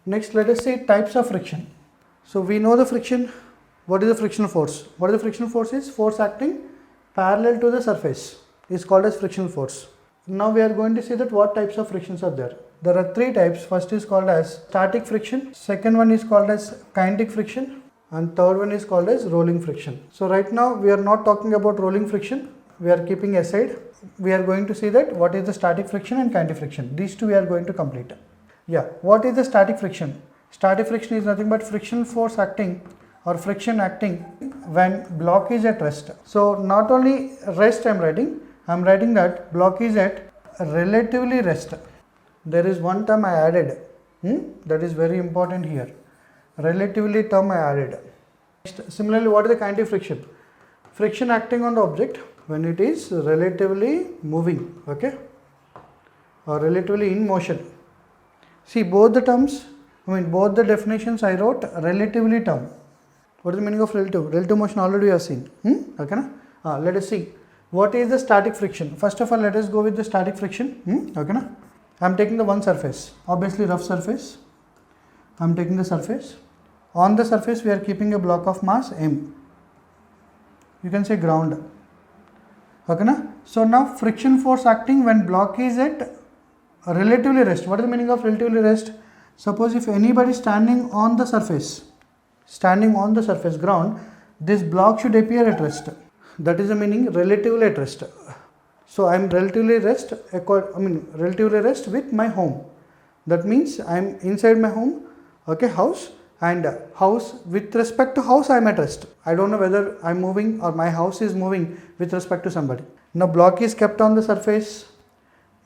Next, let us see types of friction. So we know the friction. What is the frictional force? What is the frictional force? Is force acting parallel to the surface is called as frictional force. Now we are going to see that what types of frictions are there. There are three types. First is called as static friction, second one is called as kinetic friction, and third one is called as rolling friction. So right now we are not talking about rolling friction, we are keeping aside. We are going to see that what is the static friction and kinetic friction. These two we are going to complete. Yeah, what is the static friction? Static friction is nothing but frictional force acting or friction acting when block is at rest. So not only rest I am writing that block is at relatively rest. There is one term I added, that is very important here. Relatively term I added. Similarly, what is the kinetic friction? Friction acting on the object when it is relatively moving, okay, or relatively in motion. See, both the terms, both the definitions I wrote relatively term. What is the meaning of relative? Relative motion already we have seen. Okay, na? Let us see. What is the static friction? First of all, let us go with the static friction. Okay, na? I am taking the one surface, obviously rough surface. I am taking the surface. On the surface, we are keeping a block of mass m. You can say ground. Okay, na? So now friction force acting when block is at relatively rest. What is the meaning of relatively rest? Suppose if anybody standing on the surface ground, this block should appear at rest. That is the meaning relatively at rest. So I am relatively rest with my home. That means I am inside my home, okay, house, and house, with respect to house I am at rest. I don't know whether I am moving or my house is moving with respect to somebody. Now block is kept on the surface.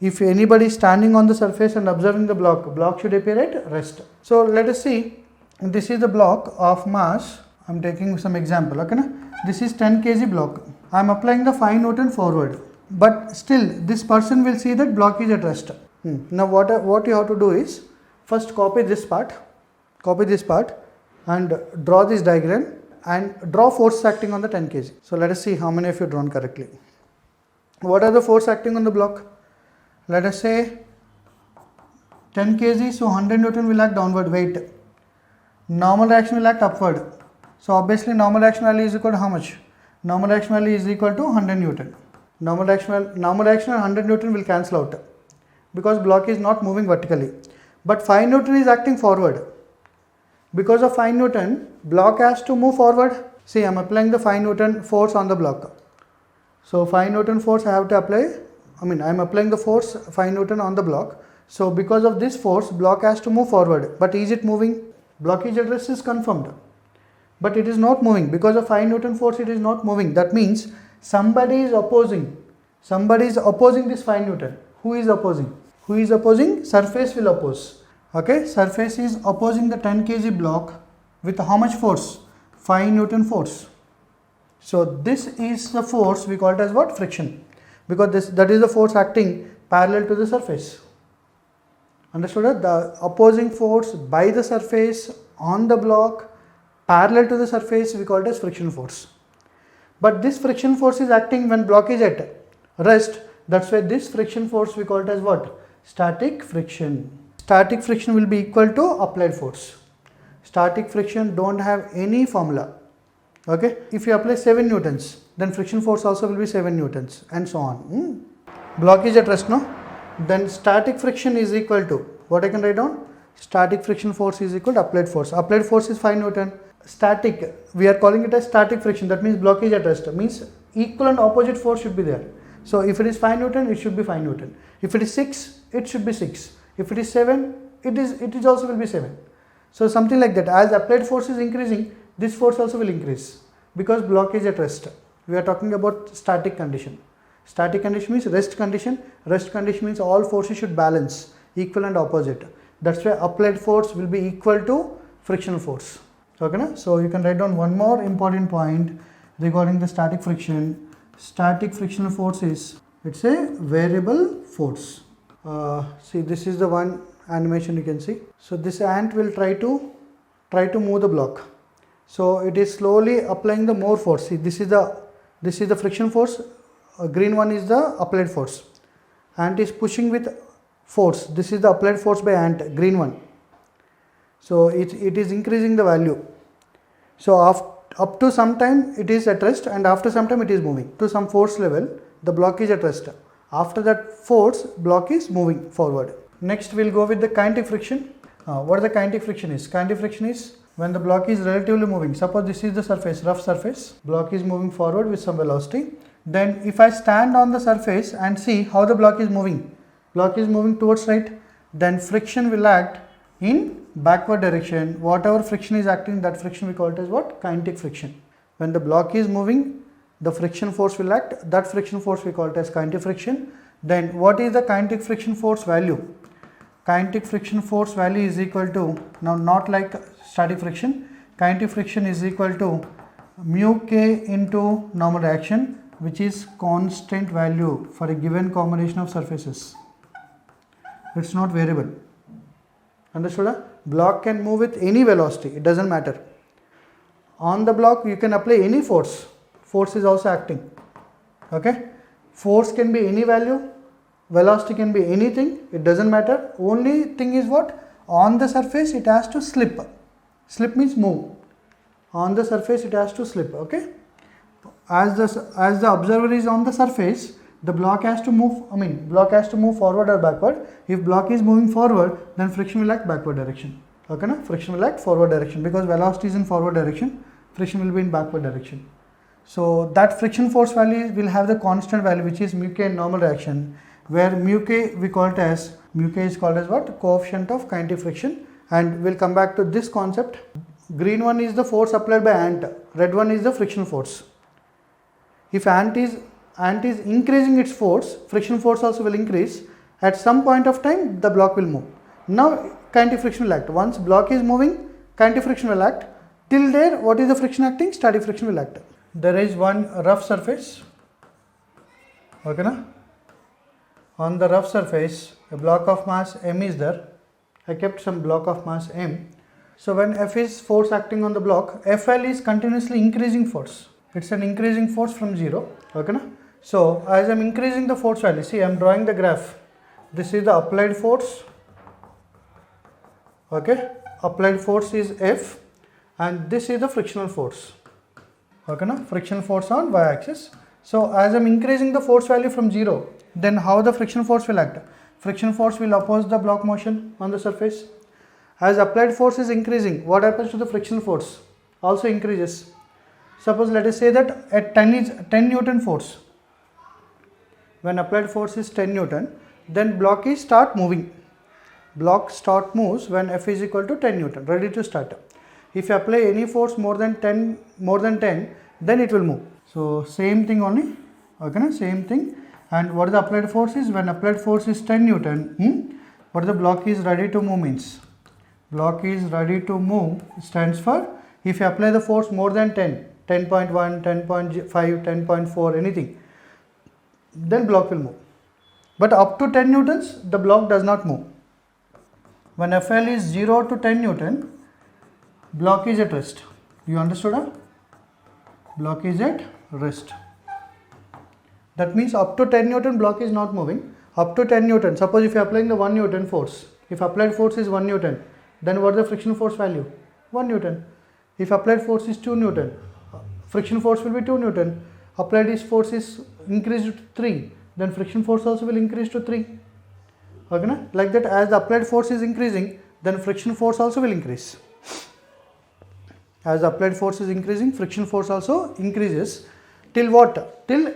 If anybody is standing on the surface and observing the block should appear at rest. So let us see, this is the block of mass. I am taking some example, okay, na? This is 10 kg block. I am applying the 5 Newton forward, but still this person will see that block is at rest. Now what you have to do is, first copy this part and draw this diagram and draw force acting on the 10 kg. So let us see how many of you drawn correctly. What are the force acting on the block? Let us say 10 kg, so 100 Newton will act downward weight. Normal reaction will act upward. So obviously normal reaction value is equal to how much? Normal reaction value is equal to 100 Newton. Normal reaction and 100 Newton will cancel out because block is not moving vertically. But 5 Newton is acting forward. Because of 5 Newton, block has to move forward. See, I am applying the 5 Newton force on the block. So 5 Newton force I have to apply. I am applying the force 5 Newton on the block. So because of this force, block has to move forward. But is it moving? Blockage at rest is confirmed. But it is not moving. Because of 5 Newton force, it is not moving. That means somebody is opposing. Somebody is opposing this 5 Newton. Who is opposing? Who is opposing? Surface will oppose. Okay, surface is opposing the 10 kg block with how much force? 5 Newton force. So this is the force, we call it as what? Friction. Because that is the force acting parallel to the surface. Understood? The opposing force by the surface on the block parallel to the surface, we call it as friction force. But this friction force is acting when block is at rest. That's why this friction force we call it as what? Static friction. Static friction will be equal to applied force. Static friction don't have any formula. Okay, if you apply 7 newtons, then friction force also will be 7 newtons and so on. Block is at rest, no? Then static friction is equal to, what I can write down? Static friction force is equal to applied force. Applied force is 5 Newton. Static, we are calling it as static friction. That means block is at rest. Means equal and opposite force should be there. So if it is 5 Newton, it should be 5 Newton. If it is 6, it should be 6. If it is 7, it is also will be 7. So something like that. As applied force is increasing, this force also will increase because block is at rest. We are talking about static condition. Static condition means rest condition. Rest condition means all forces should balance, equal and opposite. That's why applied force will be equal to frictional force. Okay, na? So you can write down one more important point regarding the static friction. Static frictional force is, it's a variable force. See, this is the one animation you can see. So this ant will try to move the block. So it is slowly applying the more force. See, this is the friction force green one is the applied force. Ant is pushing with force. This is the applied force by ant, green one. So it is increasing the value. So up to some time it is at rest, and after some time it is moving to some force level. The block is at rest. After that force, block is moving forward. Next we will go with the kinetic friction. What the kinetic friction is? Kinetic friction is when the block is relatively moving. Suppose this is the surface, rough surface. Block is moving forward with some velocity. Then if I stand on the surface and see how the block is moving towards right, then friction will act in backward direction. Whatever friction is acting, that friction we call it as what? Kinetic friction. When the block is moving, the friction force will act. That friction force we call it as kinetic friction. Then what is the kinetic friction force value? Kinetic friction force value is equal to, now not like static friction, kinetic friction is equal to mu k into normal reaction, which is constant value for a given combination of surfaces. It's not variable. Understood? Block can move with any velocity, it doesn't matter. On the block you can apply any force. Force is also acting. Okay? Force can be any value, velocity can be anything, it doesn't matter. Only thing is what? On the surface it has to slip. Slip means move. On the surface it has to slip. Okay? As the observer is on the surface, the block has to move, block has to move forward or backward. If block is moving forward, then friction will act backward direction. Okay, na? Friction will act forward direction, because velocity is in forward direction, friction will be in backward direction. So that friction force value will have the constant value, which is mu k in normal reaction, where mu k we call it as, mu k is called as what? Coefficient of kinetic friction. And we'll come back to this concept. Green one is the force applied by ant, red one is the friction force. If ant is increasing its force, friction force also will increase. At some point of time, the block will move. Now kinetic friction will act. Once block is moving, kinetic friction will act. Till there, what is the friction acting? Static friction will act. There is one rough surface. Okay, na? On the rough surface, a block of mass m is there. I kept some block of mass m. So when F is force acting on the block, FL is continuously increasing force. It's an increasing force from 0. Okay, na? So as I'm increasing the force value, see, I'm drawing the graph. This is the applied force. Okay, applied force is F, and this is the frictional force. Okay, na? Frictional force on y-axis. So as I'm increasing the force value from 0, then how the friction force will act? Friction force will oppose the block motion on the surface. As applied force is increasing, what happens to the frictional force? Also increases. Suppose let us say that at 10 is 10 Newton force. When applied force is 10 Newton, then block is start moving. Block start moves when F is equal to 10 Newton, ready to start. If you apply any force more than 10, then it will move. So same thing only. Okay, na? Same thing. And what the applied force is? When applied force is 10 Newton, what the block is ready to move means? Block is ready to move stands for, if you apply the force more than 10, 10.1, 10.5, 10.4, anything, then block will move. But up to 10 newtons, the block does not move. When FL is 0 to 10 Newton, block is at rest. You understood? Huh? Block is at rest. That means up to 10 Newton, block is not moving. Up to 10 Newton, suppose if you are applying the 1 Newton force, if applied force is 1 Newton, then what is the friction force value? 1 Newton. If applied force is 2 Newton, friction force will be 2 Newton. Applied force is increased to 3, then friction force also will increase to 3. Okay, na? Like that, as the applied force is increasing, then friction force also will increase. As the applied force is increasing, friction force also increases. Till what? Till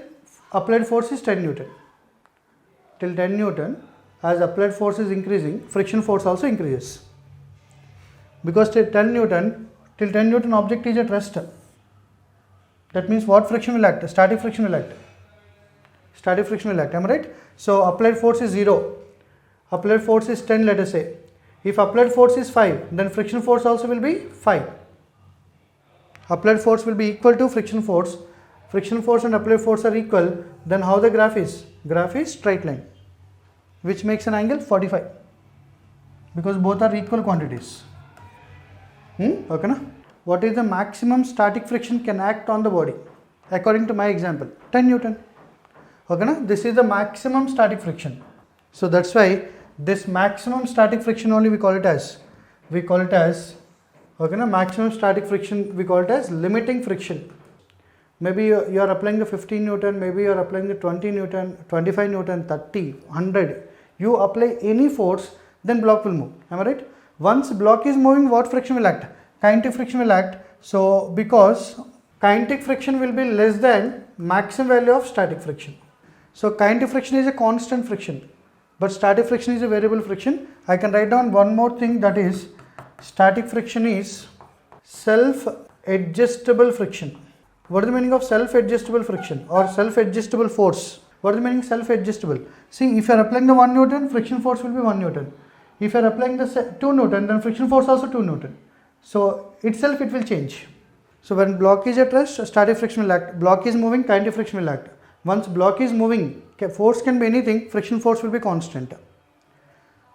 applied force is 10 Newton. Till 10 Newton, as applied force is increasing, friction force also increases. Because till 10 Newton object is at rest. That means what friction will act? Static friction will act. Static friction will act, am I right? So applied force is 0. Applied force is 10, let us say. If applied force is 5, then friction force also will be 5. Applied force will be equal to friction force. Friction force and applied force are equal. Then how the graph is? Graph is straight line, which makes an angle 45. Because both are equal quantities. Okay, na? What is the maximum static friction can act on the body? According to my example, 10 Newton. Okay, na? This is the maximum static friction. So that's why this maximum static friction only we call it as okay, na? Maximum static friction we call it as limiting friction. Maybe you are applying the 15 Newton, maybe you are applying the 20 Newton, 25 Newton, 30, 100. You apply any force, then block will move. Am I right? Once block is moving, what friction will act? Kinetic friction will act. So because kinetic friction will be less than maximum value of static friction. So kinetic friction is a constant friction, but static friction is a variable friction. I can write down one more thing, that is static friction is self-adjustable friction. What is the meaning of self-adjustable friction or self-adjustable force? What is the meaning self-adjustable? See, if you are applying the 1 Newton, friction force will be 1 Newton. If you are applying the 2 Newton, then friction force also 2 Newton. So itself it will change. So when block is at rest, static friction will act. Block is moving, kinetic friction will act. Once block is moving, force can be anything, friction force will be constant.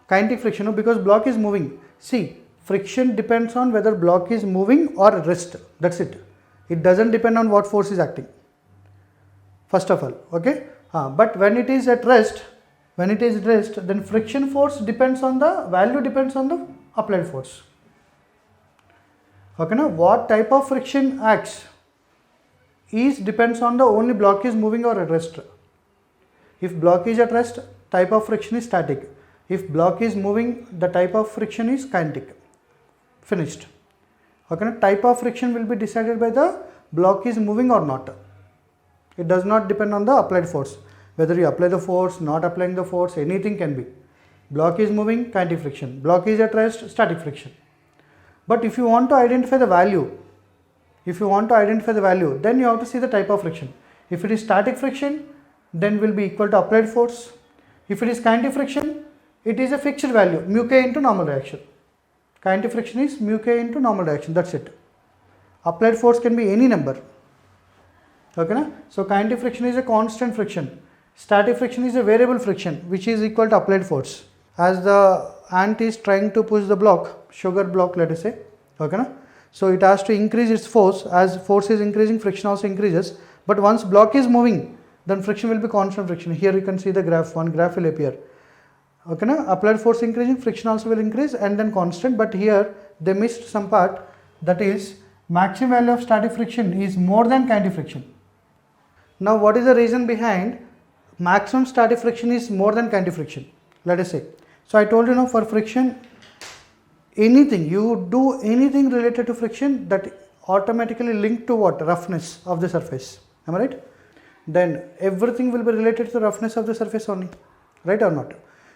Kinetic friction, no, because block is moving. See, friction depends on whether block is moving or rest. That's it. It doesn't depend on what force is acting. First of all, okay. But when it is at rest, then friction force depends on the value, depends on the applied force. Okay, now what type of friction acts is depends on the only block is moving or at rest. If block is at rest, type of friction is static. If block is moving, the type of friction is kinetic. Finished. Okay, now type of friction will be decided by the block is moving or not. It does not depend on the applied force. Whether you apply the force, not applying the force, anything can be. Block is moving, kinetic friction. Block is at rest, static friction. But if you want to identify the value, then you have to see the type of friction. If it is static friction, then will be equal to applied force. If it is kinetic friction, it is a fixed value, mu k into normal reaction. Kinetic friction is mu k into normal reaction, that's it. Applied force can be any number. Okay, na? So kinetic friction is a constant friction. Static friction is a variable friction, which is equal to applied force. As the ant is trying to push the block, sugar block, let us say, okay, na? So it has to increase its force. As force is increasing, friction also increases. But once block is moving, then friction will be constant friction. Here you can see the graph, one graph will appear. Okay, na? Applied force increasing, friction also will increase and then constant. But here they missed some part, that is maximum value of static friction is more than kinetic friction. Now what is the reason behind maximum static friction is more than kinetic friction? Let us say. So I told you now, for friction, anything, you do anything related to friction, that automatically linked to what? Roughness of the surface. Am I right? Then everything will be related to the roughness of the surface only. Right or not?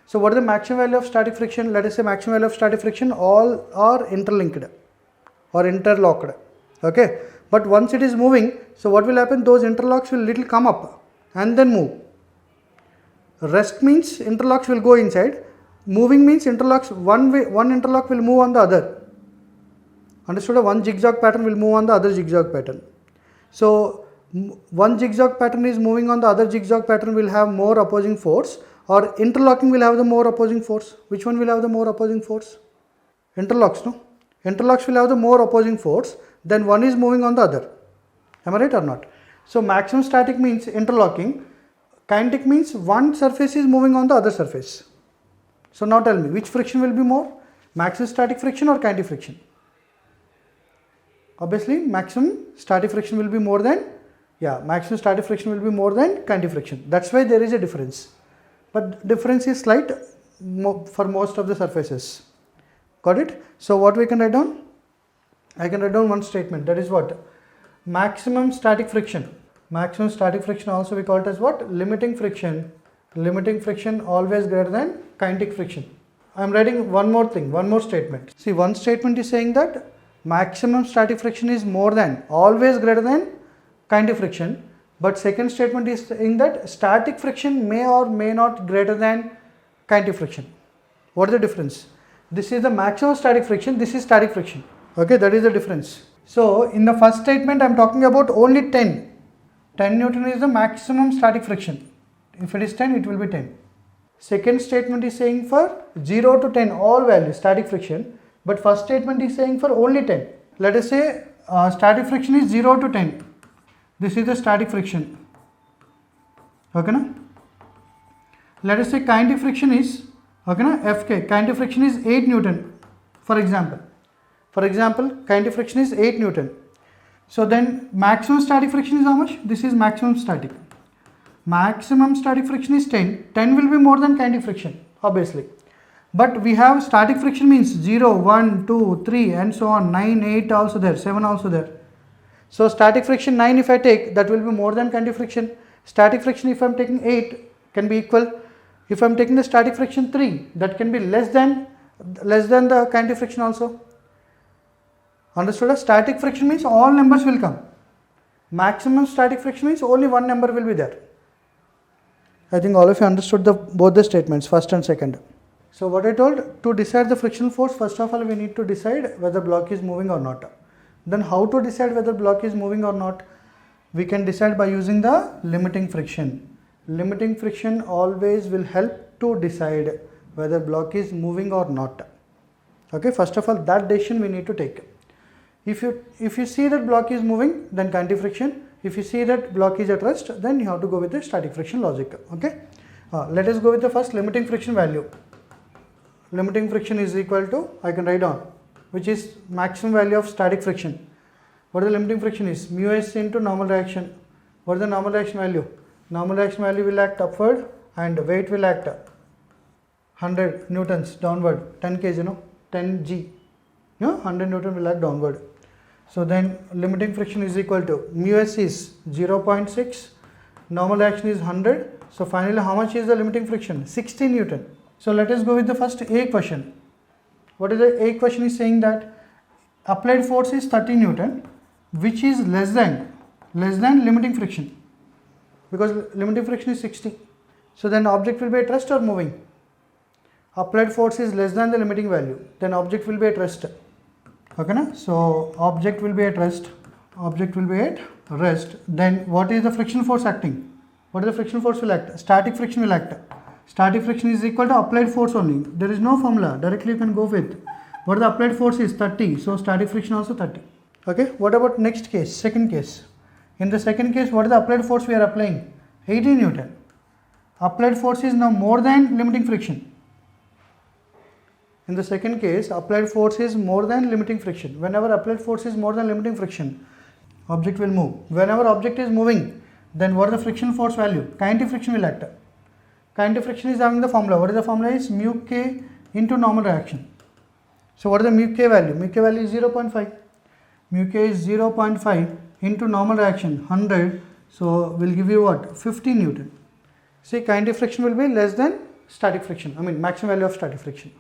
So what is the maximum value of static friction? Let us say maximum value of static friction, all are interlinked or interlocked. Okay. But once it is moving, so what will happen? Those interlocks will little come up and then move. Rest means interlocks will go inside. Moving means interlocks, one interlock will move on the other. Understood? One zigzag pattern will move on the other zigzag pattern. So one zigzag pattern is moving on the other zigzag pattern will have more opposing force, or interlocking will have the more opposing force. Which one will have the more opposing force? Interlocks, no? Interlocks will have the more opposing force, then one is moving on the other. Am I right or not? So maximum static means interlocking. Kinetic means one surface is moving on the other surface. So now tell me, which friction will be more? Maximum static friction or kinetic friction? Obviously maximum static friction will be more than, maximum static friction will be more than kinetic friction. That's why there is a difference. But difference is slight for most of the surfaces. Got it? So what we can write down? I can write down one statement, that is what? Maximum static friction. Maximum static friction also we call it as what? Limiting friction. Limiting friction always greater than kinetic friction. I am writing one more thing, one more statement. See, one statement is saying that maximum static friction is more than, always greater than kinetic friction. But second statement is saying that static friction may or may not greater than kinetic friction. What is the difference? This is the maximum static friction, this is static friction. Okay, that is the difference. So in the first statement I am talking about only 10. 10 Newton is the maximum static friction. If it is 10, it will be 10. Second statement is saying for 0 to 10 all values static friction, but first statement is saying for only 10. Let us say static friction is 0 to 10. This is the static friction. Okay na? Let us say kinetic friction is, okay na, Fk, kinetic friction is 8 Newton, for example. For example, kinetic friction is 8 Newton. So then maximum static friction is how much? This is maximum static. Maximum static friction is 10. 10 will be more than kinetic friction, obviously. But we have static friction means 0, 1, 2, 3 and so on, 9, 8 also there, 7 also there. So static friction 9 if I take, that will be more than kinetic friction. Static friction if I am taking 8 can be equal. If I am taking the static friction 3, that can be less than the kinetic friction also. Understood? Static friction means all numbers will come. Maximum static friction means only one number will be there. I think all of you understood both the statements, first and second. So what I told, to decide the frictional force, first of all we need to decide whether block is moving or not. Then how to decide whether block is moving or not? We can decide by using the limiting friction. Limiting friction always will help to decide whether block is moving or not. Okay, first of all that decision we need to take. If you see that block is moving, then kinetic friction. If you see that block is at rest, then you have to go with the static friction logic. Okay, let us go with the first limiting friction value. Limiting friction is equal to, I can write down, which is maximum value of static friction. What is the limiting friction is? Mu s into normal reaction. What is the normal reaction value? Normal reaction value will act upward and weight will act 100 newtons downward, 10 kg, 10 g. 100 Newton will act downward. So then limiting friction is equal to mu s is 0.6, normal reaction is 100. So finally how much is the limiting friction? 60 Newton. So let us go with the first A question. What is the A question is saying that applied force is 30 Newton, which is less than limiting friction, because limiting friction is 60. So then object will be at rest or moving? Applied force is less than the limiting value, then object will be at rest. Okay na? So object will be at rest. Then what is the friction force acting? What is the friction force will act? Static friction will act. Static friction is equal to applied force only. There is no formula. Directly you can go with. What the applied force is 30. So static friction also 30. Okay. What about next case? Second case. In the second case, what is the applied force we are applying? 80 Newton. Applied force is now more than limiting friction. In the second case, applied force is more than limiting friction. Whenever applied force is more than limiting friction, object will move. Whenever object is moving, then what is the friction force value? Kinetic friction will act. Kinetic friction is having the formula. What is the formula? Is mu k into normal reaction. So what is the mu k value? Mu k value is 0.5. Mu k is 0.5 into normal reaction 100. So will give you what? 50 Newton. See, kinetic friction will be less than static friction. I mean maximum value of static friction.